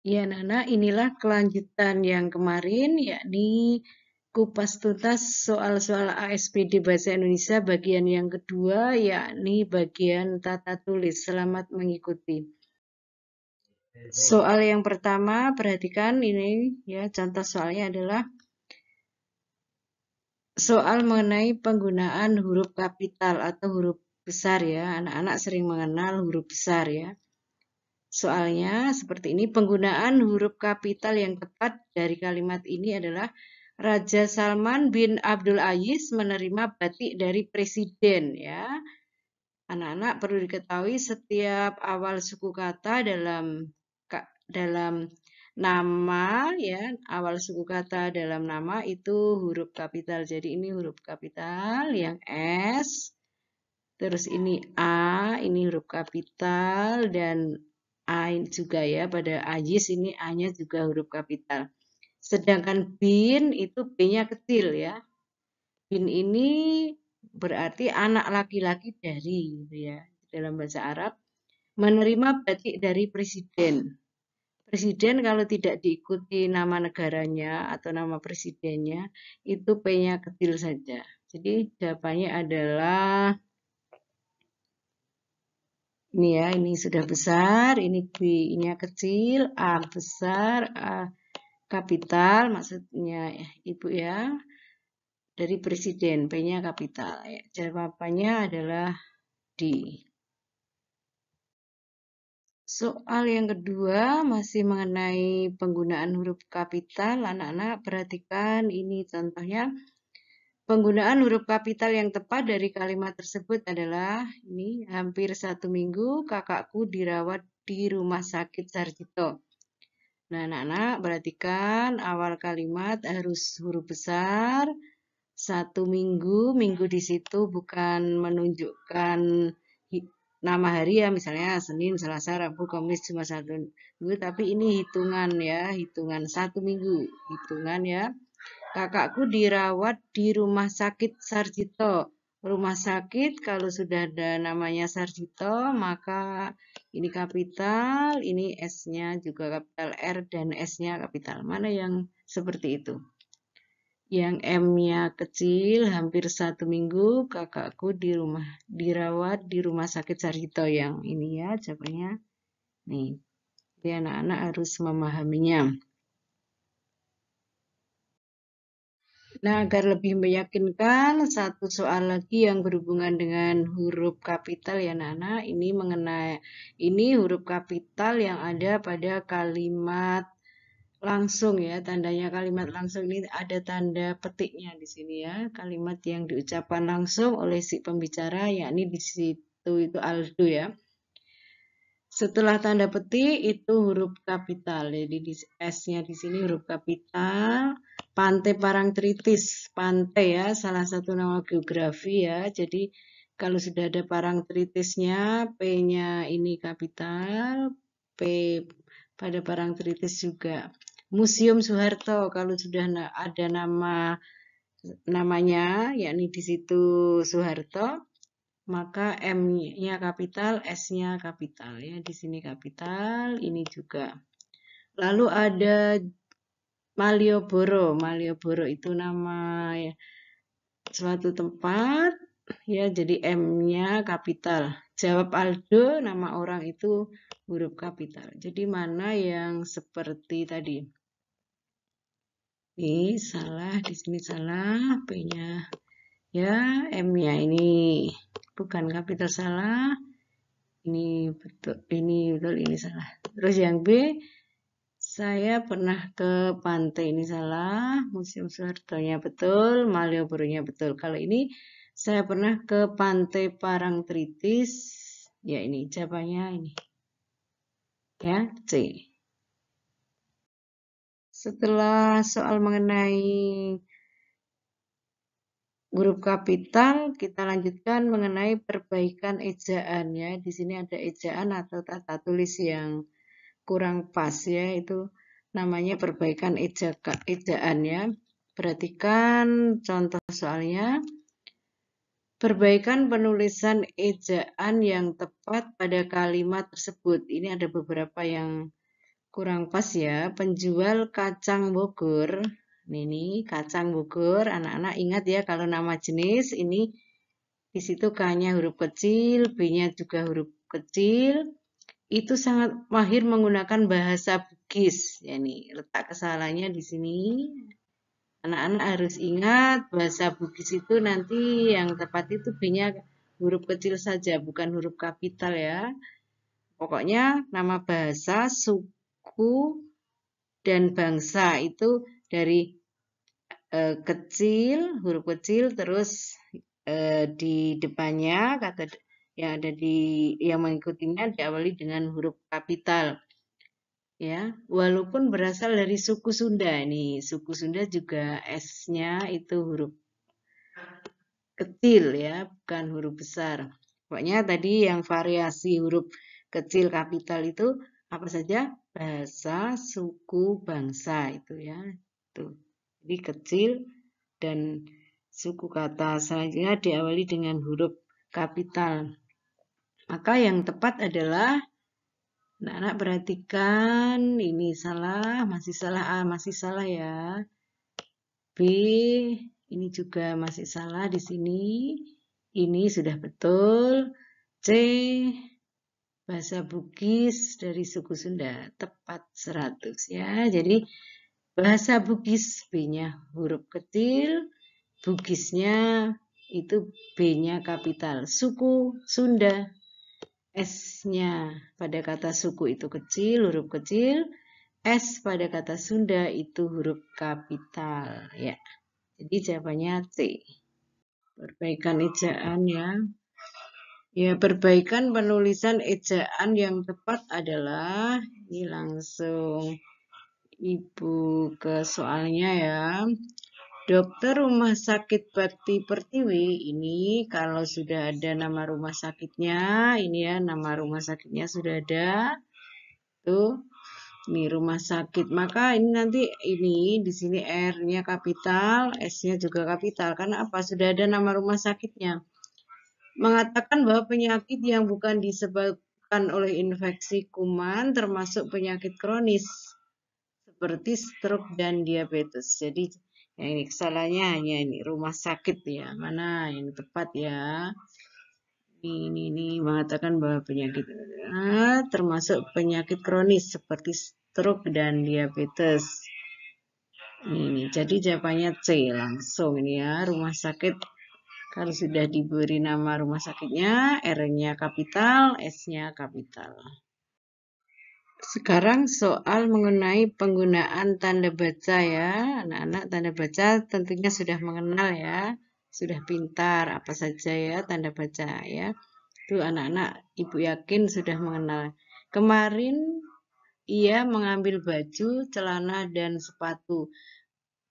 Ya, Nana, inilah kelanjutan yang kemarin, yakni kupas tuntas soal-soal ASPD Bahasa Indonesia bagian yang kedua, yakni bagian tata tulis. Selamat mengikuti. Soal yang pertama, perhatikan ini ya, contoh soalnya adalah soal mengenai penggunaan huruf kapital atau huruf besar ya. Anak-anak sering mengenal huruf besar ya. Soalnya seperti ini, penggunaan huruf kapital yang tepat dari kalimat ini adalah Raja Salman bin Abdul Aziz menerima batik dari presiden ya. Anak-anak perlu diketahui setiap awal suku kata dalam nama ya, awal suku kata dalam nama itu huruf kapital. Jadi ini huruf kapital yang S, terus ini A, ini huruf kapital, dan A juga ya, pada Aziz ini A-nya juga huruf kapital. Sedangkan bin itu B-nya kecil ya. Bin ini berarti anak laki-laki dari gitu ya. Dalam bahasa Arab menerima batik dari presiden. Presiden kalau tidak diikuti nama negaranya atau nama presidennya, itu P-nya kecil saja. Jadi jawabannya adalah ini ya, ini sudah besar, ini B-nya kecil, A besar, A kapital, maksudnya Ibu ya, dari presiden, P-nya kapital. Ya, jawabannya adalah D. Soal yang kedua masih mengenai penggunaan huruf kapital. Anak-anak perhatikan ini contohnya. Penggunaan huruf kapital yang tepat dari kalimat tersebut adalah ini hampir 1 minggu kakakku dirawat di rumah sakit Sarjito. Nah, anak-anak perhatikan awal kalimat harus huruf besar. 1 minggu, minggu di situ bukan menunjukkan nama hari ya, misalnya Senin, Selasa, Rabu, Kamis, cuma 1 minggu, tapi ini hitungan ya, hitungan 1 minggu, hitungan ya. Kakakku dirawat di rumah sakit Sarjito. Rumah sakit kalau sudah ada namanya Sarjito, maka ini kapital, ini S-nya juga kapital R dan S-nya kapital. Mana yang seperti itu? Yang M-nya kecil, hampir 1 minggu, kakakku dirawat di rumah sakit Sarjito. Yang ini ya, jawabannya. Nih, jadi anak-anak harus memahaminya. Nah, agar lebih meyakinkan, satu soal lagi yang berhubungan dengan huruf kapital ya, anak-anak. Ini mengenai huruf kapital yang ada pada kalimat langsung ya. Tandanya kalimat langsung ini ada tanda petiknya di sini ya. Kalimat yang diucapkan langsung oleh si pembicara, yakni di situ itu Aldo ya. Setelah tanda petik itu huruf kapital. Jadi di S-nya di sini huruf kapital. Pantai Parangtritis, pantai ya, salah satu nama geografi ya. Jadi kalau sudah ada Parangtritisnya, P-nya ini kapital, P pada Parangtritis juga. Museum Soeharto, kalau sudah ada namanya, yakni di situ Soeharto, maka M-nya kapital, S-nya kapital ya. Di sini kapital, ini juga. Lalu ada Malioboro. Malioboro itu nama ya, suatu tempat ya, jadi M-nya kapital. Jawab Aldo, nama orang itu huruf kapital. Jadi mana yang seperti tadi? Ini salah, di sini salah, P-nya ya, M-nya ini bukan kapital, salah. Ini betul, ini salah. Terus yang B, saya pernah ke pantai, ini salah. Museum Soeharto-nya betul, Malioboro-nya betul. Kalau ini saya pernah ke pantai Parangtritis, ya ini jawabannya ini. Ya, C. Setelah soal mengenai huruf kapital, kita lanjutkan mengenai perbaikan ejaan ya. Di sini ada ejaan atau tata tulis yang kurang pas ya, itu namanya perbaikan ejaan ya. Perhatikan contoh soalnya. Perbaikan penulisan ejaan yang tepat pada kalimat tersebut. Ini ada beberapa yang kurang pas ya. Penjual kacang Bogor. Ini kacang Bogor. Anak-anak ingat ya kalau nama jenis ini di situ K-nya huruf kecil, B-nya juga huruf kecil. Itu sangat mahir menggunakan bahasa Bugis. Ya nih, letak kesalahannya di sini. Anak-anak harus ingat bahasa Bugis itu nanti yang tepat itu B-nya huruf kecil saja, bukan huruf kapital ya. Pokoknya nama bahasa, suku, dan bangsa itu dari kecil, huruf kecil, terus di depannya kata yang ada di yang mengikutinya diawali dengan huruf kapital. Ya, walaupun berasal dari suku Sunda nih, suku Sunda juga S-nya itu huruf kecil ya, bukan huruf besar. Pokoknya tadi yang variasi huruf kecil kapital itu apa saja? Bahasa, suku, bangsa itu ya. Tuh. Jadi kecil dan suku kata selanjutnya diawali dengan huruf kapital. Maka yang tepat adalah anak-anak perhatikan ini salah, masih salah A, masih salah ya. B ini juga masih salah di sini. Ini sudah betul. C bahasa Bugis dari suku Sunda tepat 100 ya. Jadi bahasa Bugis B-nya huruf kecil, Bugisnya itu B-nya kapital. Suku Sunda S-nya pada kata suku itu kecil, huruf kecil. S pada kata Sunda itu huruf kapital ya. Jadi jawabannya C. Perbaikan ejaan ya. Ya, perbaikan penulisan ejaan yang tepat adalah ini langsung Ibu ke soalnya ya. Dokter Rumah Sakit Bakti Pertiwi ini kalau sudah ada nama rumah sakitnya, ini ya nama rumah sakitnya sudah ada. Tuh. Ini rumah sakit. Maka ini nanti ini di sini R-nya kapital, S-nya juga kapital. Karena apa? Sudah ada nama rumah sakitnya. Mengatakan bahwa penyakit yang bukan disebabkan oleh infeksi kuman termasuk penyakit kronis seperti stroke dan diabetes. Jadi ya ini kesalahannya hanya ini rumah sakit ya. Mana yang tepat ya? Ini mengatakan bahwa penyakit termasuk penyakit kronis seperti stroke dan diabetes. Ini jadi jawabannya C langsung ini ya rumah sakit. Kalau sudah diberi nama rumah sakitnya, R-nya kapital, S-nya kapital. Sekarang soal mengenai penggunaan tanda baca ya. Anak-anak tanda baca tentunya sudah mengenal ya. Sudah pintar apa saja ya tanda baca ya. Itu anak-anak ibu yakin sudah mengenal. Kemarin ia mengambil baju, celana, dan sepatu.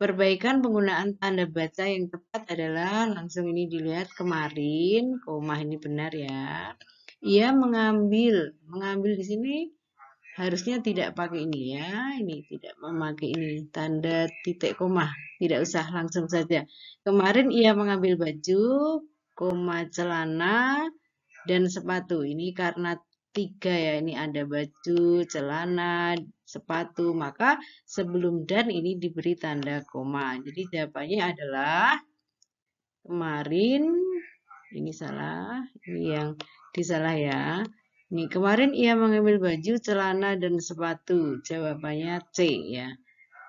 Perbaikan penggunaan tanda baca yang tepat adalah langsung ini dilihat kemarin, koma ini benar ya. Ia mengambil di sini harusnya tidak pakai ini ya, ini tidak memakai ini tanda titik koma, tidak usah langsung saja. Kemarin ia mengambil baju, koma celana dan sepatu. Ini karena 3 ya, ini ada baju, celana, sepatu, maka sebelum dan ini diberi tanda koma. Jadi jawabannya adalah kemarin, ini salah, ini yang disalah ya. Ini kemarin ia mengambil baju, celana, dan sepatu. Jawabannya C ya.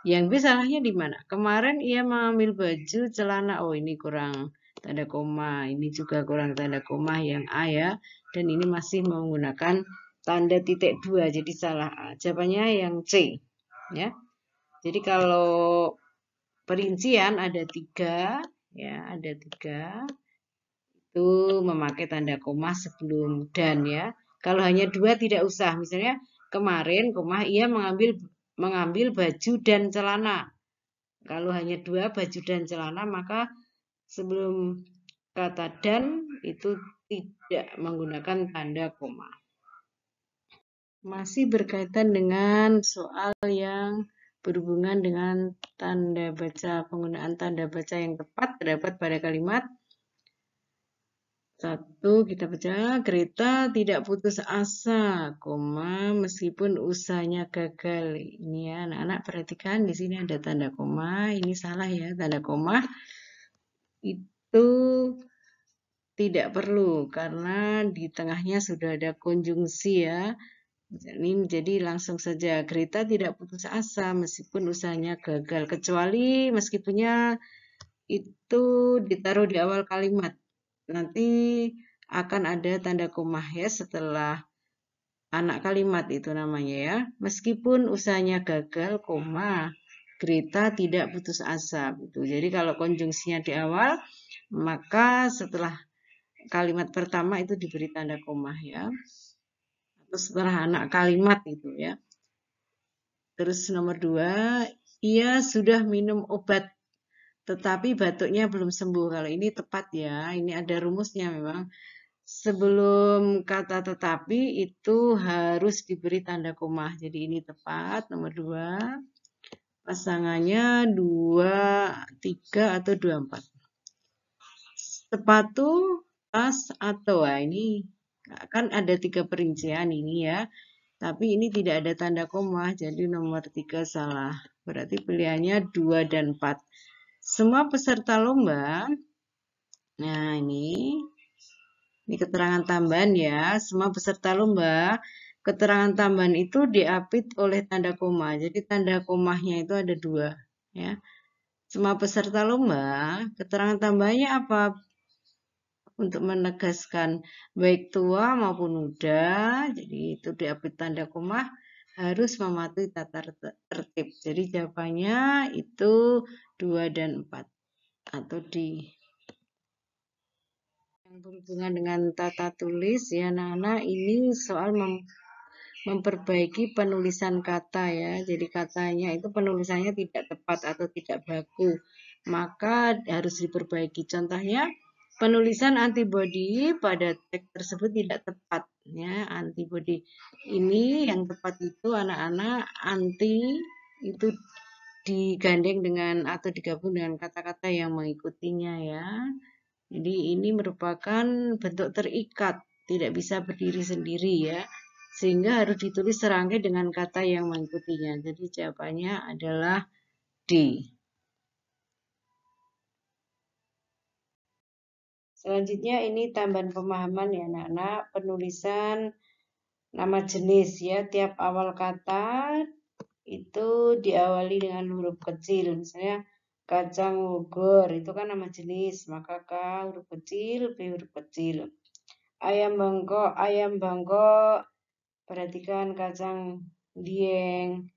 Yang B salahnya di mana? Kemarin ia mengambil baju, celana. Oh ini kurang tanda koma. Ini juga kurang tanda koma yang A ya. Dan ini masih menggunakan tanda titik 2. Jadi salah A. Jawabannya yang C. Ya. Jadi kalau perincian ada 3. Ya, ada 3. Itu memakai tanda koma sebelum dan ya. Kalau hanya 2 tidak usah. Misalnya kemarin koma ia mengambil baju dan celana. Kalau hanya 2 baju dan celana maka sebelum kata dan itu tidak menggunakan tanda koma. Masih berkaitan dengan soal yang berhubungan dengan tanda baca, penggunaan tanda baca yang tepat terdapat pada kalimat 1 kita baca, Greta tidak putus asa, meskipun usahanya gagal. Ini ya, anak-anak perhatikan di sini ada tanda koma. Ini salah ya, tanda koma itu tidak perlu karena di tengahnya sudah ada konjungsi ya. Jadi langsung saja Greta tidak putus asa meskipun usahanya gagal, kecuali meskipunnya itu ditaruh di awal kalimat. Nanti akan ada tanda koma ya setelah anak kalimat itu namanya ya. Meskipun usahanya gagal, Greta tidak putus asa gitu. Jadi kalau konjungsinya di awal, maka setelah kalimat pertama itu diberi tanda koma ya. Atau setelah anak kalimat itu ya. Terus nomor 2, ia sudah minum obat tetapi batuknya belum sembuh. Kalau ini tepat ya, ini ada rumusnya memang. Sebelum kata tetapi itu harus diberi tanda koma. Jadi ini tepat, nomor 2. Pasangannya 23 atau 24. Sepatu, tas, atau ini kan ada 3 perincian ini ya. Tapi ini tidak ada tanda koma, jadi nomor 3 salah. Berarti pilihannya 2 dan 4. Semua peserta lomba, nah ini keterangan tambahan ya. Semua peserta lomba, keterangan tambahan itu diapit oleh tanda koma. Jadi tanda komanya itu ada 2 ya. Semua peserta lomba, keterangan tambahannya apa? Untuk menegaskan baik tua maupun muda, jadi itu diapit tanda koma harus mematuhi tata tertib. Jadi jawabannya itu 2 dan 4 atau D. Yang berhubungan dengan tata tulis ya anak-anak, ini soal memperbaiki penulisan kata ya. Jadi katanya itu penulisannya tidak tepat atau tidak baku, maka harus diperbaiki. Contohnya penulisan antibody pada teks tersebut tidak tepat ya. Antibody ini yang tepat itu anak-anak anti itu digandeng dengan atau digabung dengan kata-kata yang mengikutinya ya. Jadi ini merupakan bentuk terikat, tidak bisa berdiri sendiri ya. Sehingga harus ditulis serangkai dengan kata yang mengikutinya. Jadi jawabannya adalah D. Selanjutnya ini tambahan pemahaman ya anak-anak, penulisan nama jenis ya. Tiap awal kata itu diawali dengan huruf kecil. Misalnya kacang bogor itu kan nama jenis, maka K huruf kecil, B huruf kecil. Ayam bangkok, perhatikan kacang dieng,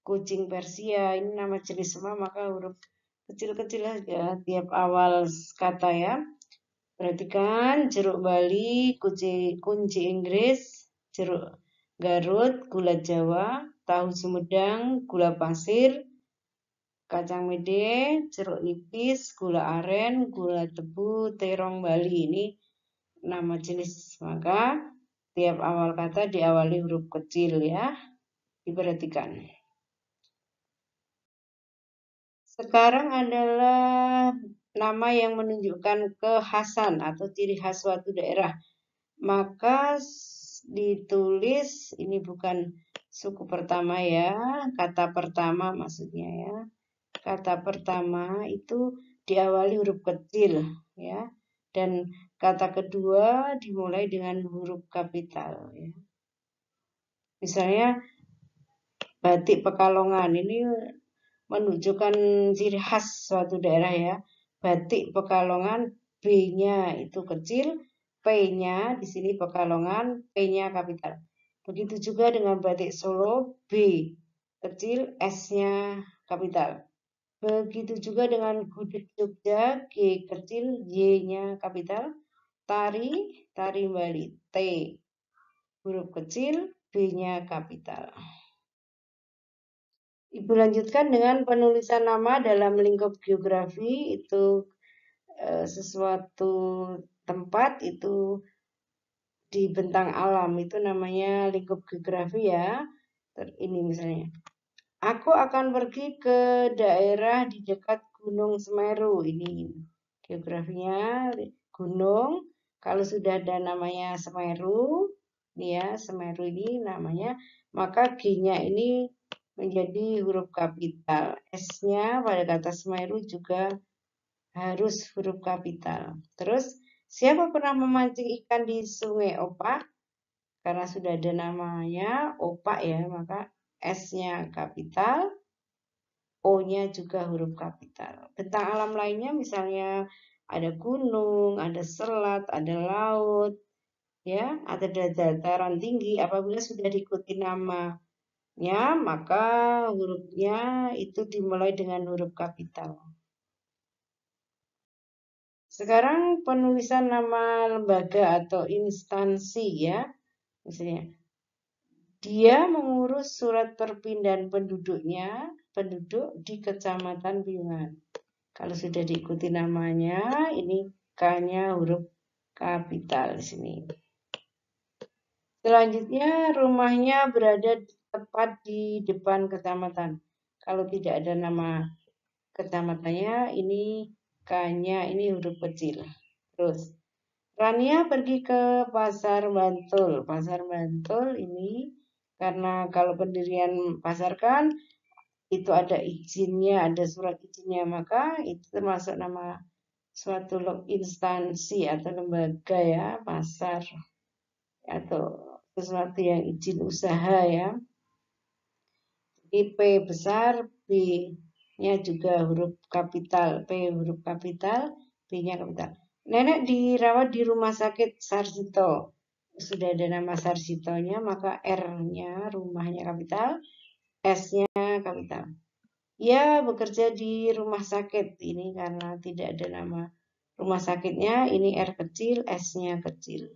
kucing Persia, ini nama jenis semua, maka huruf kecil-kecil aja tiap awal kata ya. Perhatikan jeruk Bali, kunci Inggris, jeruk Garut, gula Jawa, tahu Sumedang, gula pasir, kacang mede, jeruk nipis, gula aren, gula tebu, terong Bali. Ini nama jenis, maka tiap awal kata diawali huruf kecil ya. Diperhatikan. Sekarang adalah nama yang menunjukkan kekhasan atau ciri khas suatu daerah. Maka ditulis, ini bukan suku pertama ya, kata pertama maksudnya ya. Kata pertama itu diawali huruf kecil ya. Dan kata kedua dimulai dengan huruf kapital ya. Misalnya batik Pekalongan ini menunjukkan ciri khas suatu daerah ya. Batik Pekalongan, B-nya itu kecil, P-nya di sini Pekalongan, P-nya kapital. Begitu juga dengan batik Solo, B kecil, S-nya kapital. Begitu juga dengan gudeg Jogja, G kecil, Y-nya kapital. Tari Bali, T huruf kecil, B-nya kapital. Ibu lanjutkan dengan penulisan nama dalam lingkup geografi, itu sesuatu tempat itu di bentang alam, itu namanya lingkup geografi ya. Ini misalnya, aku akan pergi ke daerah di dekat Gunung Semeru. Ini geografinya gunung, Kalau sudah ada namanya Semeru, ya Semeru ini namanya, maka G-nya ini menjadi huruf kapital. S-nya pada kata Semeru juga harus huruf kapital. Terus, siapa pernah memancing ikan di Sungai Opak? Karena sudah ada namanya Opak ya, maka S-nya kapital, O-nya juga huruf kapital. Bentang alam lainnya misalnya ada gunung, ada selat, ada laut, ya, ada dataran tinggi. Apabila sudah diikuti namanya, maka hurufnya itu dimulai dengan huruf kapital. Sekarang penulisan nama lembaga atau instansi ya. Misalnya, dia mengurus surat perpindahan penduduk di Kecamatan Piungan. Kalau sudah diikuti namanya, ini K-nya huruf kapital di sini. Selanjutnya, rumahnya berada tepat di depan kecamatan. Kalau tidak ada nama kecamatannya, ini K-nya ini huruf kecil. Terus, Rania pergi ke Pasar Bantul. Pasar Bantul ini karena kalau pendirian pasar kan itu ada izinnya, ada surat izinnya, maka itu termasuk nama suatu instansi atau lembaga ya, pasar atau sesuatu yang izin usaha ya. Jadi P besar, B-nya juga huruf kapital, P huruf kapital, B-nya kapital. Nenek dirawat di rumah sakit Sarsito. Sudah ada nama Sarsitonya, maka R-nya rumahnya kapital, S-nya kapital. Ia bekerja di rumah sakit. Ini karena tidak ada nama rumah sakitnya, ini R kecil, S-nya kecil.